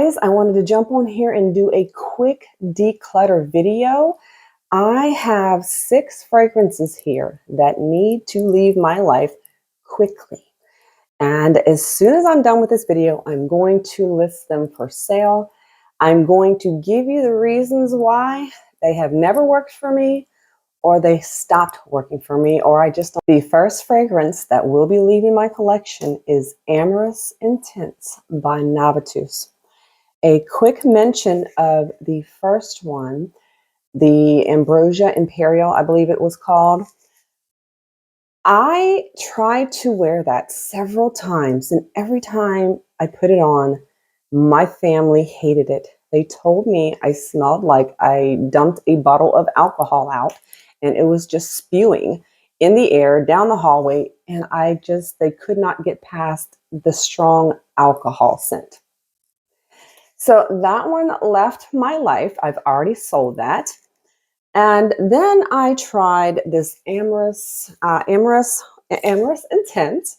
guys, I wanted to jump on here and do a quick declutter video. I have 6 fragrances here that need to leave my life quickly. And as soon as I'm done with this video, I'm going to list them for sale. I'm going to give you the reasons why they have never worked for me, or they stopped working for me, or I just don't. The first fragrance that will be leaving my collection is Amorus Intense by Navitus. A quick mention of the first one, the Ambrosia Imperial, I believe it was called. I tried to wear that several times, and every time I put it on, my family hated it. They told me I smelled like I dumped a bottle of alcohol out, and it was just spewing in the air down the hallway, and they could not get past the strong alcohol scent. So that one left my life. I've already sold that. And then I tried this Amorus Intense,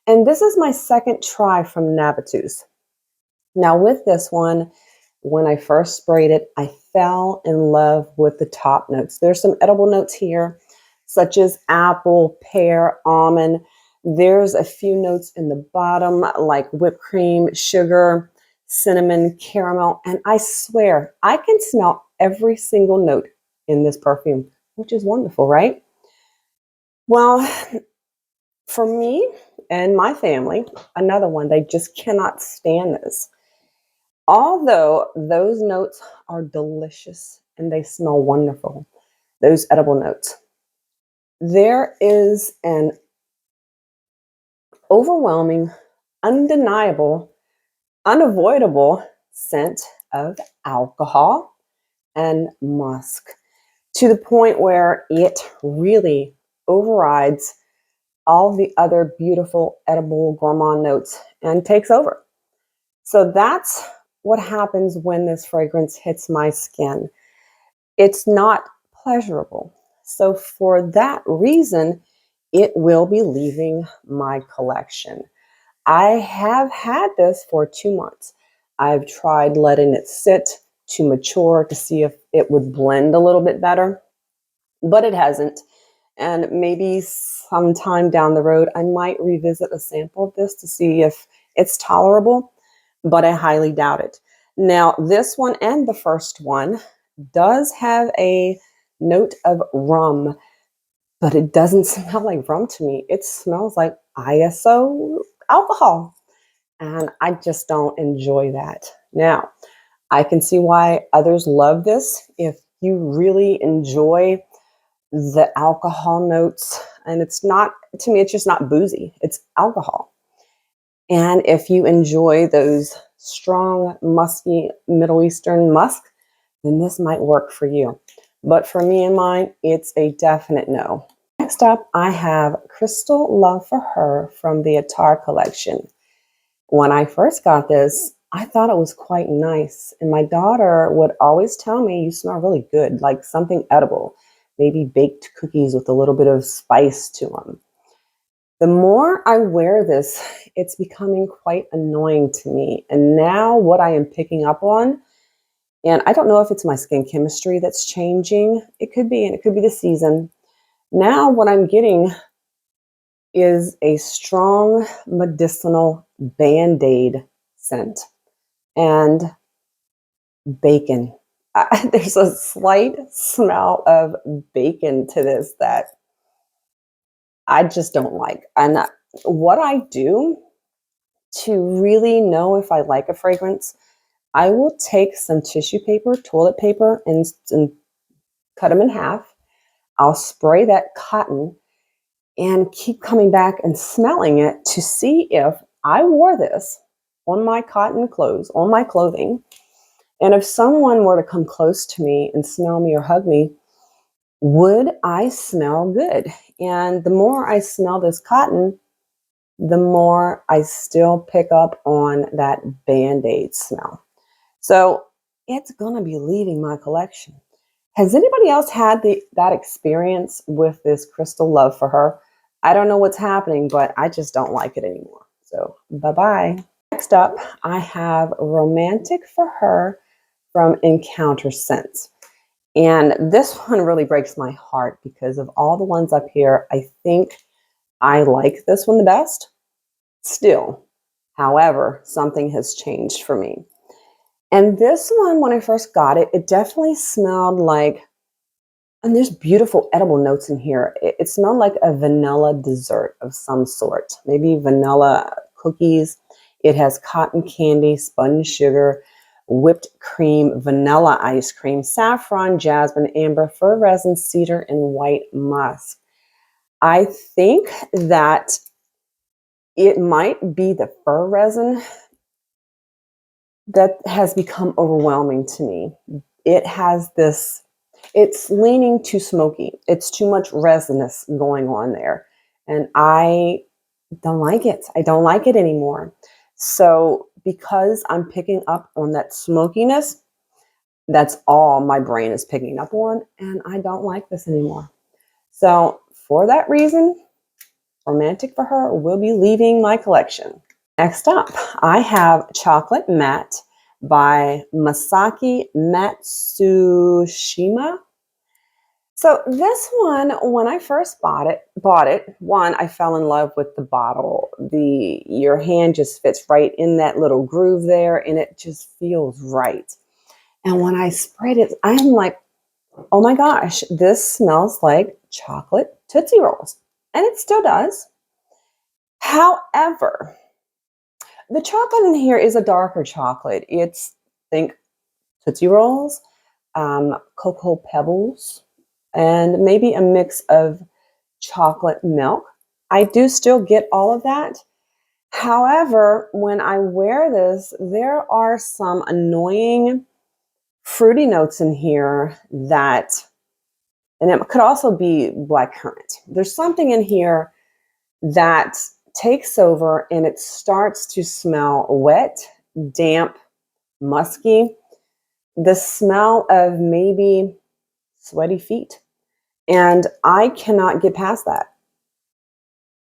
and this is my second try from Navitus. Now with this one, when I first sprayed it, I fell in love with the top notes. There's some edible notes here, such as apple, pear, almond. There's a few notes in the bottom, like whipped cream, sugar, cinnamon, caramel, and I swear I can smell every single note in this perfume, which is wonderful, right? Well, for me and my family, another one, they just cannot stand this. Although those notes are delicious and they smell wonderful, those edible notes, there is an overwhelming, undeniable, unavoidable scent of alcohol and musk, to the point where it really overrides all the other beautiful edible gourmand notes and takes over. So that's what happens when this fragrance hits my skin. It's not pleasurable. So for that reason, it will be leaving my collection. I have had this for 2 months. I've tried letting it sit to mature to see if it would blend a little bit better, but it hasn't. And maybe sometime down the road, I might revisit a sample of this to see if it's tolerable, but I highly doubt it. Now, this one and the first one does have a note of rum, but it doesn't smell like rum to me. It smells like ISO alcohol, and I just don't enjoy that. Now, I can see why others love this. If you really enjoy the alcohol notes, and it's not, to me, it's just not boozy, it's alcohol. And if you enjoy those strong, musky Middle Eastern musk, then this might work for you. But for me and mine, it's a definite no. Next up, I have Crystal Love for Her from the Attar collection. When I first got this, I thought it was quite nice. And my daughter would always tell me, you smell really good, like something edible, maybe baked cookies with a little bit of spice to them. The more I wear this, it's becoming quite annoying to me. And now what I am picking up on, and I don't know if it's my skin chemistry that's changing. It could be, and it could be the season. Now what I'm getting is a strong medicinal Band-Aid scent and bacon. There's a slight smell of bacon to this that I just don't like. And what I do to really know if I like a fragrance, I will take some tissue paper, toilet paper, and cut them in half. I'll spray that cotton and keep coming back and smelling it to see if I wore this on my cotton clothes, on my clothing, and if someone were to come close to me and smell me or hug me, would I smell good? And the more I smell this cotton, the more I still pick up on that Band-Aid smell. So it's going to be leaving my collection. Has anybody else had that experience with this Crystal Love for Her? I don't know what's happening, but I just don't like it anymore. So bye-bye. Next up, I have Romantic for Her from Encounter Scents. And this one really breaks my heart because of all the ones up here, I think I like this one the best. Still, however, something has changed for me. And this one, when I first got it, it definitely smelled like, and there's beautiful edible notes in here. It smelled like a vanilla dessert of some sort, maybe vanilla cookies. It has cotton candy, spun sugar, whipped cream, vanilla ice cream, saffron, jasmine, amber, fir resin, cedar, and white musk. I think that it might be the fir resin that has become overwhelming to me. It has this, it's leaning too smoky. It's too much resinous going on there. And I don't like it. I don't like it anymore. So because I'm picking up on that smokiness, that's all my brain is picking up on. And I don't like this anymore. So for that reason, Romantic for Her will be leaving my collection. Next up, I have Chocolate Matte by Misaki Matsushima. So this one, when I first bought it, one, I fell in love with the bottle. Your hand just fits right in that little groove there, and it just feels right. And when I sprayed it, I'm like, oh my gosh, this smells like chocolate Tootsie Rolls. And it still does. However, the chocolate in here is a darker chocolate. It's, think Tootsie Rolls, Cocoa Pebbles, and maybe a mix of chocolate milk. I do still get all of that. However, when I wear this, there are some annoying fruity notes in here that, and it could also be blackcurrant. There's something in here that takes over and it starts to smell wet, damp, musky. The smell of maybe sweaty feet. And I cannot get past that.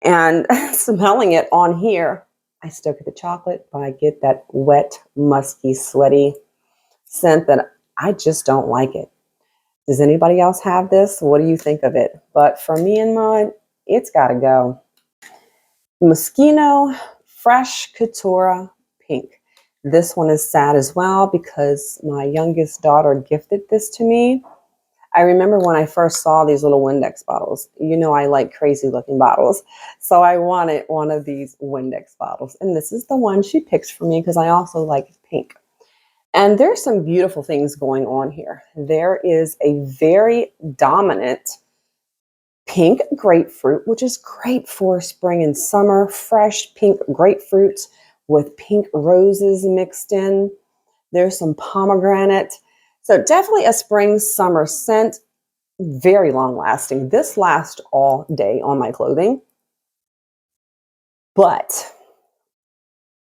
And smelling it on here, I still get the chocolate, but I get that wet, musky, sweaty scent that I just don't like it. Does anybody else have this? What do you think of it? But for me and mine, it's got to go. Moschino Fresh Couture Pink. This one is sad as well because my youngest daughter gifted this to me. I remember when I first saw these little Windex bottles. You know I like crazy looking bottles. So I wanted one of these Windex bottles. And this is the one she picked for me because I also like pink. And there's some beautiful things going on here. There is a very dominant pink grapefruit, which is great for spring and summer. Fresh pink grapefruits with pink roses mixed in. There's some pomegranate. So definitely a spring summer scent. Very long lasting. This lasts all day on my clothing. But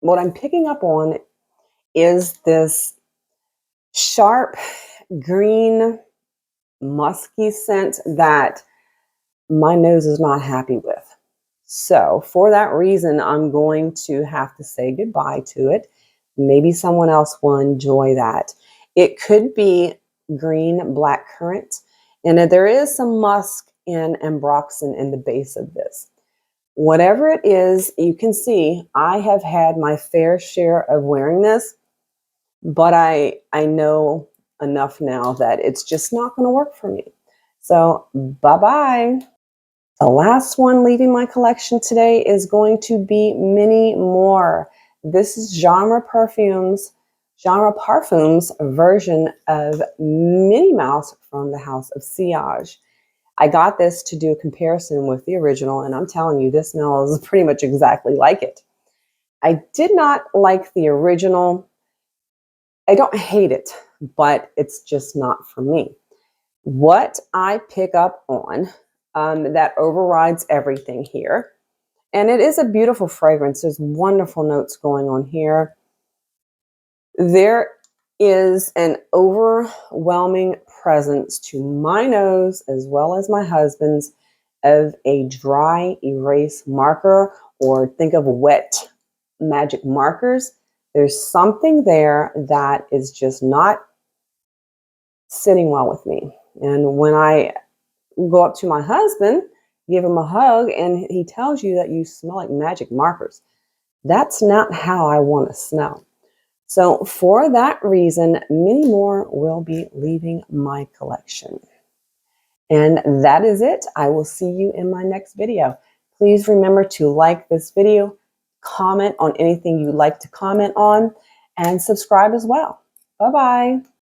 what I'm picking up on is this sharp green musky scent that my nose is not happy with. So for that reason, I'm going to have to say goodbye to it. Maybe someone else will enjoy that. It could be green blackcurrant, and there is some musk and ambroxan in the base of this. Whatever it is, you can see I have had my fair share of wearing this, but I know enough now that it's just not going to work for me. So bye-bye. The last one leaving my collection today is going to be Minnie More. This is Genre Parfums version of Minnie Mouse from the House of Sillage. I got this to do a comparison with the original, and I'm telling you, this smells pretty much exactly like it. I did not like the original. I don't hate it, but it's just not for me. What I pick up on that overrides everything here, and it is a beautiful fragrance. There's wonderful notes going on here. There is an overwhelming presence to my nose as well as my husband's of a dry erase marker, or think of wet magic markers. There's something there that is just not sitting well with me. And when I go up to my husband, give him a hug, and he tells you that you smell like magic markers, that's not how I want to smell. So for that reason, many more will be leaving my collection. And that is it. I will see you in my next video. Please remember to like this video, comment on anything you'd like to comment on, and subscribe as well. Bye-bye.